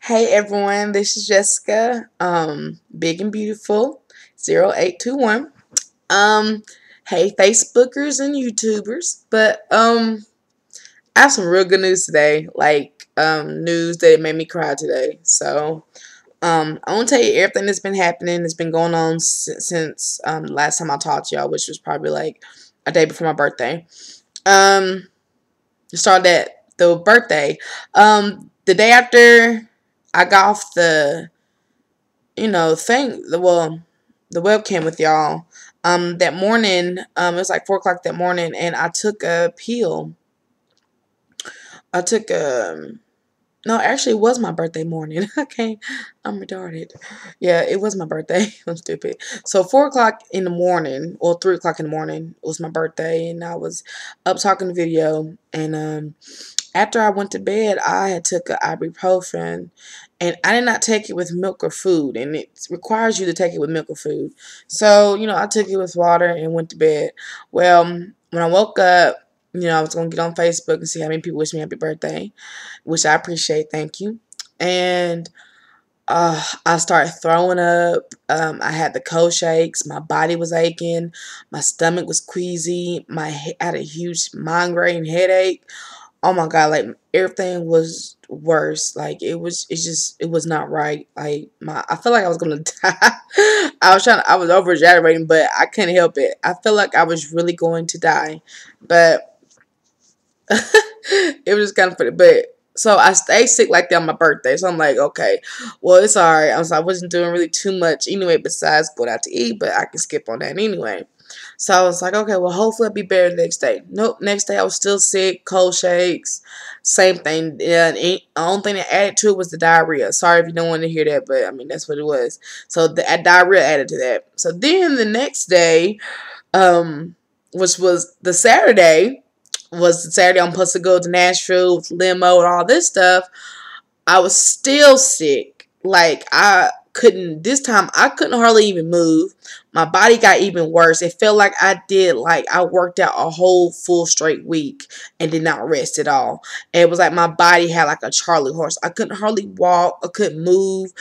Hey everyone, this is Jessica, big and beautiful, 0821. Um, hey Facebookers and YouTubers, but I have some real good news today, like news that made me cry today. So I want to tell you everything that's been happening. That's been going on since last time I talked to y'all, which was probably like a day before my birthday. Um, started at the birthday. The day after I got off the the webcam with y'all. That morning, it was like 4 o'clock that morning, and I took a pill. I took no, actually, it was my birthday morning. Okay, I'm retarded. Yeah, it was my birthday. I'm stupid. So 4 o'clock in the morning, or 3 o'clock in the morning, was my birthday, and I was up talking the video, and after I went to bed, I had took a ibuprofen, and I did not take it with milk or food, and it requires you to take it with milk or food. So, I took it with water and went to bed. Well, when I woke up, I was going to get on Facebook and see how many people wished me happy birthday, which I appreciate. Thank you. And I started throwing up. I had the cold shakes. My body was aching. My stomach was queasy. I had a huge migraine headache. Oh my God, like everything was worse. Like it was not right. Like I felt like I was gonna die. I was over exaggerating, but I couldn't help it. I felt like I was really going to die. But it was just kind of funny. But so I stayed sick like that on my birthday. So I'm like, okay, well it's alright. I wasn't doing really too much anyway besides going out to eat, but I can skip on that anyway. So I was like, okay, well, hopefully I'll be better the next day. Nope, next day I was still sick, cold shakes, same thing. Yeah, and the only thing that added to it was the diarrhea. Sorry if you don't want to hear that, but I mean, that's what it was. So the diarrhea added to that. So then the next day, which was the Saturday, I'm supposed to go to Nashville with limo and all this stuff. I was still sick. Like this time I couldn't hardly even move. My body got even worse. It felt like I worked out a whole full straight week and did not rest at all. And it was like my body had like a Charlie horse. I couldn't hardly walk. I couldn't move.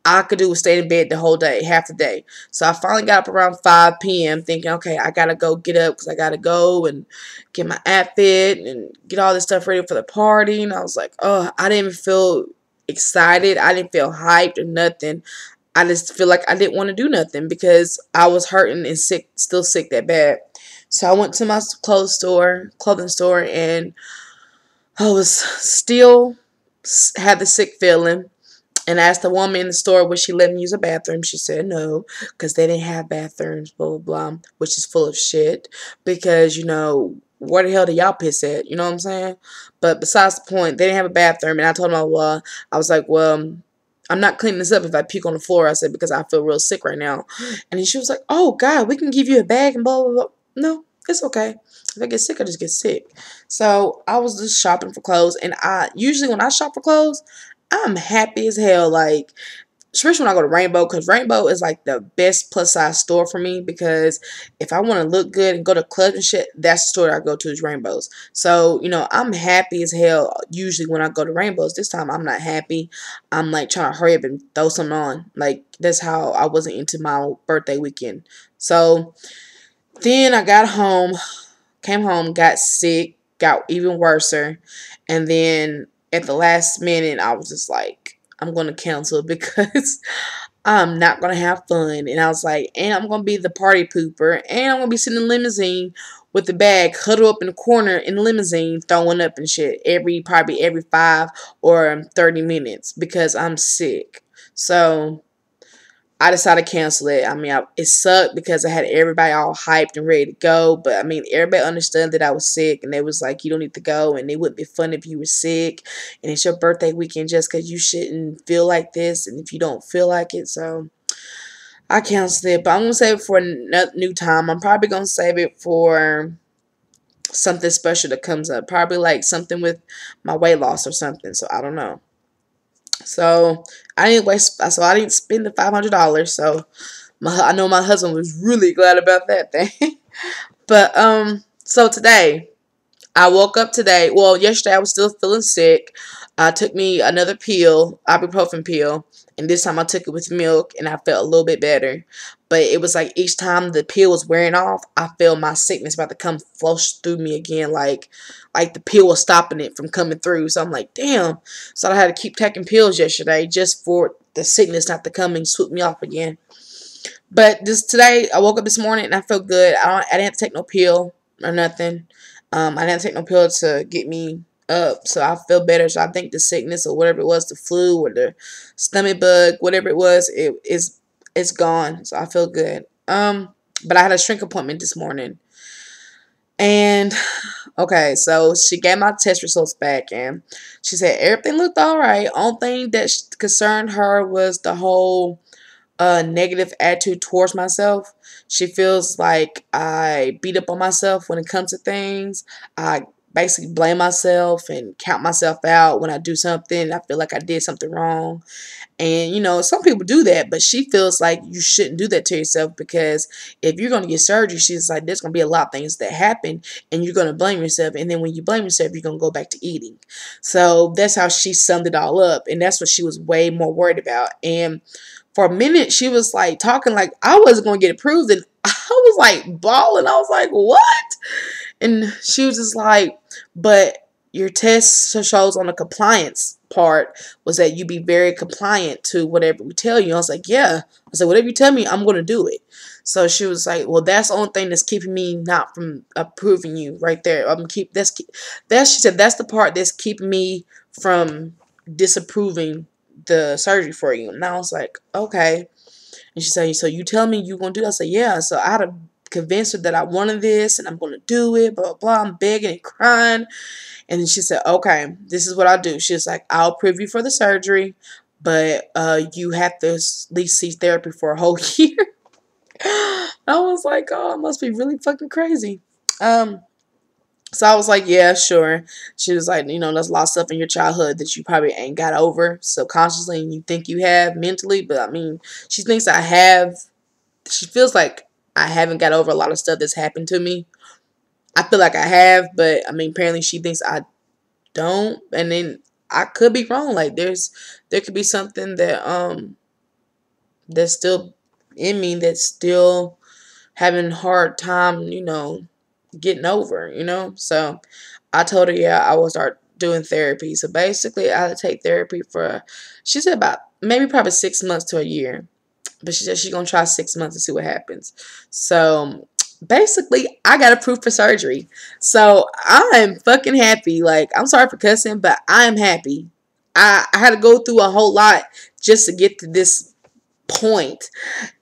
I could do was stay in bed the whole day, half the day. So I finally got up around 5 p.m. thinking, okay, I gotta go get up because I gotta go and get my outfit and get all this stuff ready for the party. And I was like, oh, I didn't even feel excited. I didn't feel hyped or nothing. I just feel like I didn't want to do nothing because I was hurting and sick, still sick that bad. So I went to my clothing store, and I was still had the sick feeling. And I asked the woman in the store would she let me use a bathroom. She said no, because they didn't have bathrooms, blah, blah, blah, which is full of shit. Because, where the hell do y'all piss at? You know what I'm saying? But besides the point, they didn't have a bathroom. And I told them, well, I was like, well, I'm not cleaning this up if I puke on the floor. I said, because I feel real sick right now. And then she was like, oh, God, we can give you a bag and blah, blah, blah. No, it's okay. If I get sick, I just get sick. So I was just shopping for clothes. And usually when I shop for clothes, I'm happy as hell, like, especially when I go to Rainbow, because Rainbow is, like, the best plus-size store for me, because if I want to look good and go to clubs and shit, that's the store I go to is Rainbow's. So, I'm happy as hell usually when I go to Rainbow's. This time, I'm not happy. I'm, like, trying to hurry up and throw something on. Like, that's how I wasn't into my birthday weekend. So, then I came home, got sick, got even worser, and then at the last minute, I was just like, I'm going to cancel because I'm not going to have fun. And I was like, and I'm going to be the party pooper. And I'm going to be sitting in the limousine with the bag huddled up in the corner in the limousine, throwing up and shit probably every 5 or 30 minutes because I'm sick. So I decided to cancel it. I mean, it sucked because I had everybody all hyped and ready to go. But, I mean, everybody understood that I was sick. And they was like, you don't need to go. And it wouldn't be fun if you were sick. And it's your birthday weekend just because you shouldn't feel like this. And if you don't feel like it. So, I canceled it. But I'm going to save it for a new time. I'm probably going to save it for something special that comes up. Probably like something with my weight loss or something. So, I don't know. So I didn't spend the $500. So I know my husband was really glad about that thing. But so today I woke up today. Well, yesterday I was still feeling sick. I took me another pill, ibuprofen pill, and this time I took it with milk, and I felt a little bit better. But it was like each time the pill was wearing off, I felt my sickness about to come flush through me again, like the pill was stopping it from coming through. So I'm like, damn. So I had to keep taking pills yesterday just for the sickness not to come and swoop me off again. But today, I woke up this morning and I felt good. I didn't have to take no pill or nothing. I didn't take no pill to get me up, so I feel better. So I think the sickness or whatever it was, the flu or the stomach bug, whatever it was, it's gone. So I feel good. But I had a shrink appointment this morning, and okay, so she gave my test results back, and she said everything looked all right. Only thing that concerned her was the whole negative attitude towards myself. She feels like I beat up on myself when it comes to things. I basically blame myself and count myself out when I do something. I feel like I did something wrong. And, you know, some people do that, but she feels like you shouldn't do that to yourself, because if you're going to get surgery, she's like, there's going to be a lot of things that happen and you're going to blame yourself. And then when you blame yourself, you're going to go back to eating. So that's how she summed it all up. And that's what she was way more worried about. And for a minute, she was like talking like I wasn't going to get approved. And I was like bawling. I was like, what? And she was just like, but your test shows on the compliance part was that you be very compliant to whatever we tell you. I was like, yeah. I said, whatever you tell me, I'm going to do it. So she was like, well, that's the only thing that's keeping me not from approving you right there. She said, that's the part that's keeping me from disapproving the surgery for you. And I was like, okay. And she said, so you tell me you're going to do that? I said, yeah. So I had to convince her that I wanted this and I'm going to do it, blah, blah, blah. I'm begging and crying. And then she said, okay, this is what I'll do. She was like, I'll approve you for the surgery, but you have to at least see therapy for a whole year. I was like, oh, it must be really fucking crazy. So I was like, yeah, sure. She was like, you know, there's a lot of stuff in your childhood that you probably ain't got over subconsciously and you think you have mentally. But I mean, she thinks I have. She feels like I haven't got over a lot of stuff that's happened to me. I feel like I have, but I mean, apparently she thinks I don't. And then I could be wrong. Like there could be something that that's still in me that's still having a hard time, you know, getting over, you know. So I told her, yeah, I will start doing therapy. So basically I had to take therapy for, she said about maybe probably 6 months to a year. But she said she's going to try 6 months and see what happens. So basically I got approved for surgery. So I'm fucking happy. Like, I'm sorry for cussing, but I'm happy. I had to go through a whole lot just to get to this point.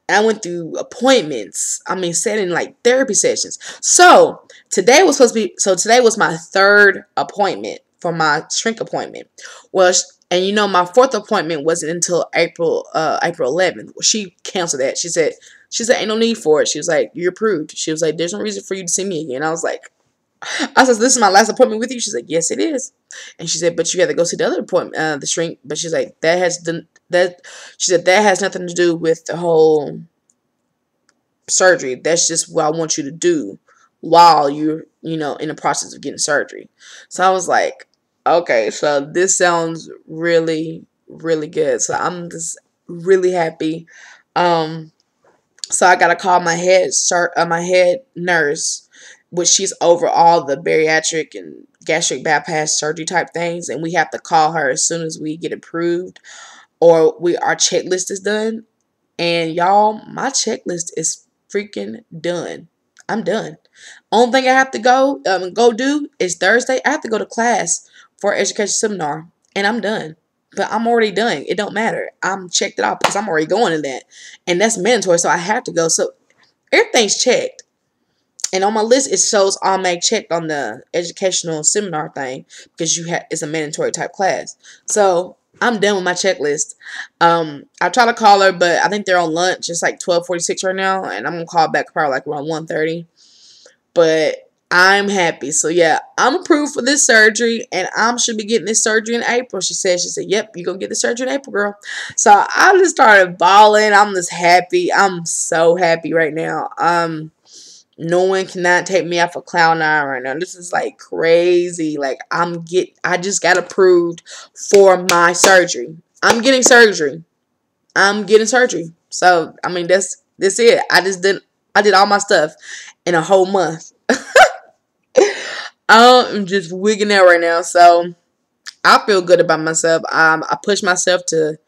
I went through appointments. I mean, setting like therapy sessions. So today was my third appointment for my shrink appointment. Well, and you know, my fourth appointment wasn't until April 11th. Well, she canceled that. She said, ain't no need for it. She was like, you're approved. She was like, there's no reason for you to see me again. I said, this is my last appointment with you. She's like, yes, it is. And she said, but you have to go see the other appointment, the shrink. But she's like, she said, that has nothing to do with the whole surgery. That's just what I want you to do while you're, you know, in the process of getting surgery. So I was like, okay, so this sounds really, really good. So I'm just really happy. So I gotta call my head nurse, which she's over all the bariatric and gastric bypass surgery type things, and we have to call her as soon as we get approved or our checklist is done. And y'all, my checklist is freaking done. I'm done. Only thing I have to go do is Thursday. I have to go to class for an education seminar, and I'm done. But I'm already done. It don't matter. I'm checked it out because I'm already going to that, and that's mandatory. So I have to go. So everything's checked, and on my list it shows automatic checked on the educational seminar thing because it's a mandatory type class. So I'm done with my checklist. I try to call her, but I think they're on lunch. It's like 12:46 right now, and I'm gonna call back probably like around 1:30. But I'm happy. So yeah, I'm approved for this surgery, and I should be getting this surgery in April. She said, yep, you're gonna get the surgery in April, girl. So I just started bawling. I'm just happy. I'm so happy right now. No one cannot take me off a cloud nine right now. This is like crazy. Like I just got approved for my surgery. I'm getting surgery. I'm getting surgery. So I mean that's it. I did all my stuff in a whole month. I'm just wigging out right now. So I feel good about myself. I pushed myself to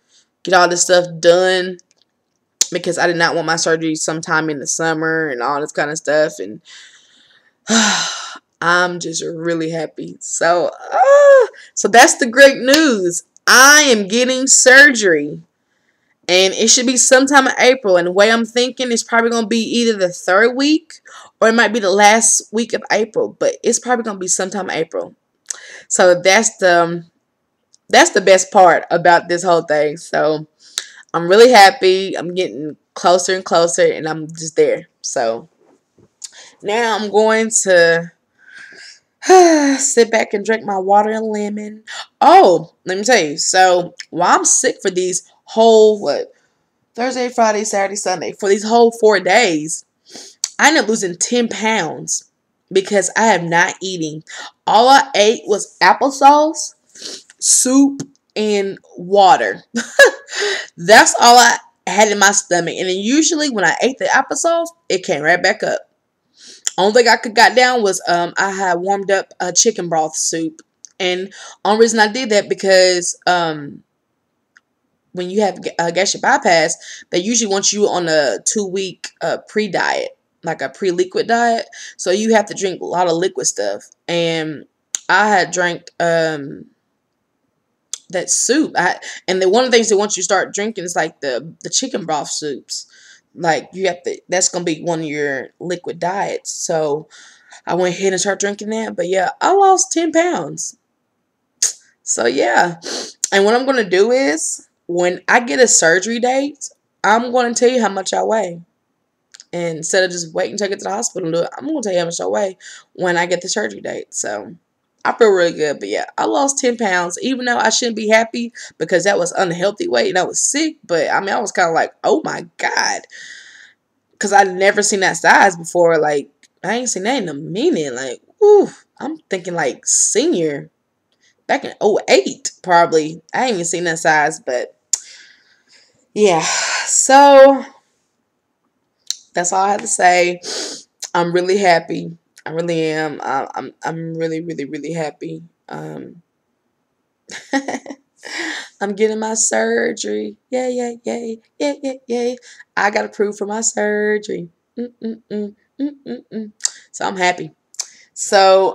get all this stuff done because I did not want my surgery sometime in the summer and all this kind of stuff. And I'm just really happy. So that's the great news. I am getting surgery. And it should be sometime in April. And the way I'm thinking is probably going to be either the 3rd week or it might be the last week of April. But it's probably going to be sometime in April. So that's the best part about this whole thing. So I'm really happy. I'm getting closer and closer and I'm just there. So now I'm going to sit back and drink my water and lemon. Oh, let me tell you. So while I'm sick for these whole, Thursday, Friday, Saturday, Sunday, for these whole 4 days, I ended up losing 10 pounds because I am not eating. All I ate was applesauce, soup, and water. That's all I had in my stomach. And then usually when I ate the applesauce, it came right back up. Only thing I could got down was I had warmed up a chicken broth soup. And only reason I did that because when you have a gastric bypass, they usually want you on a 2-week pre-diet, like a pre-liquid diet. So you have to drink a lot of liquid stuff. And I had drank that soup. And one of the things they want you to start drinking is like the chicken broth soups. Like you have to, that's going to be one of your liquid diets. So I went ahead and started drinking that. But yeah, I lost 10 pounds. So yeah. And what I'm going to do is when I get a surgery date, I'm going to tell you how much I weigh. And instead of just waiting to get to the hospital and do it, I'm going to tell you how much I weigh when I get the surgery date. So I feel really good. But yeah, I lost 10 pounds, even though I shouldn't be happy because that was unhealthy weight and I was sick. But I mean, I was kind of like, oh my God. Because I'd never seen that size before. Like, I ain't seen that in a minute. Like, ooh, I'm thinking like senior. Back in 2008, probably. I ain't even seen that size, but yeah. So that's all I have to say. I'm really happy. I really am. I'm really, really, really happy. I'm getting my surgery. Yay, yay, yay, yay, yay, yay. I got approved for my surgery. So I'm happy. So,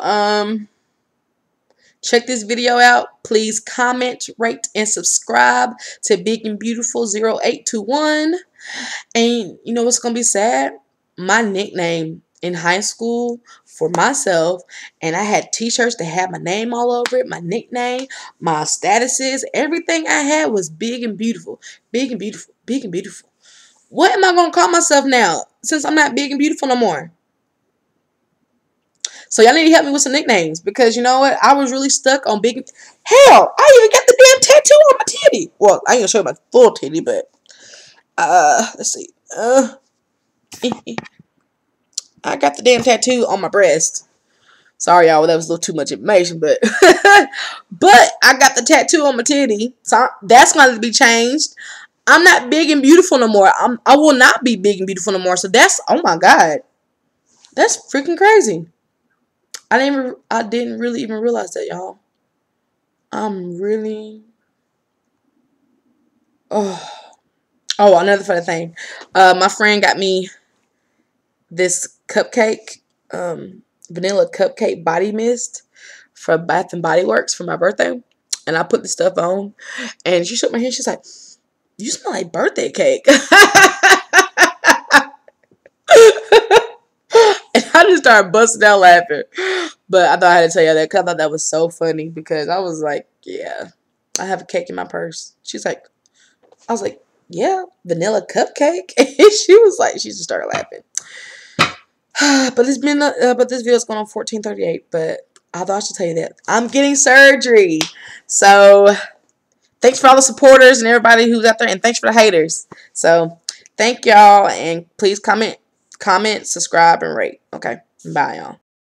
check this video out. Please comment, rate, and subscribe to Big and Beautiful 0821. And you know what's going to be sad? My nickname in high school for myself, and I had t-shirts that had my name all over it, my nickname, my statuses, everything I had was Big and Beautiful. Big and Beautiful. Big and Beautiful. What am I going to call myself now since I'm not Big and Beautiful no more? So y'all need to help me with some nicknames because you know what? I was really stuck on Big. Hell, I even got the damn tattoo on my titty. Well, I ain't gonna show you my full titty, but let's see. I got the damn tattoo on my breast. Sorry, y'all, that was a little too much information, but but I got the tattoo on my titty, so that's going to be changed. I'm not Big and Beautiful no more. I will not be Big and Beautiful no more. So that's, oh my God, that's freaking crazy. I didn't really even realize that, y'all. I'm really, oh, another funny thing. My friend got me this cupcake, vanilla cupcake body mist from Bath and Body Works for my birthday. And I put the stuff on. And she shook my hand. She's like, you smell like birthday cake. And I just started busting out laughing. But I thought I had to tell you that because I thought that was so funny. Because I was like, yeah, I have a cake in my purse. She's like, I was like, yeah, vanilla cupcake. And she was like, she just started laughing. But this video is going on 14:38. But I thought I should tell you that I'm getting surgery. So thanks for all the supporters and everybody who's out there, and thanks for the haters. So thank y'all, and please comment comment, subscribe, and rate. Okay, bye, y'all.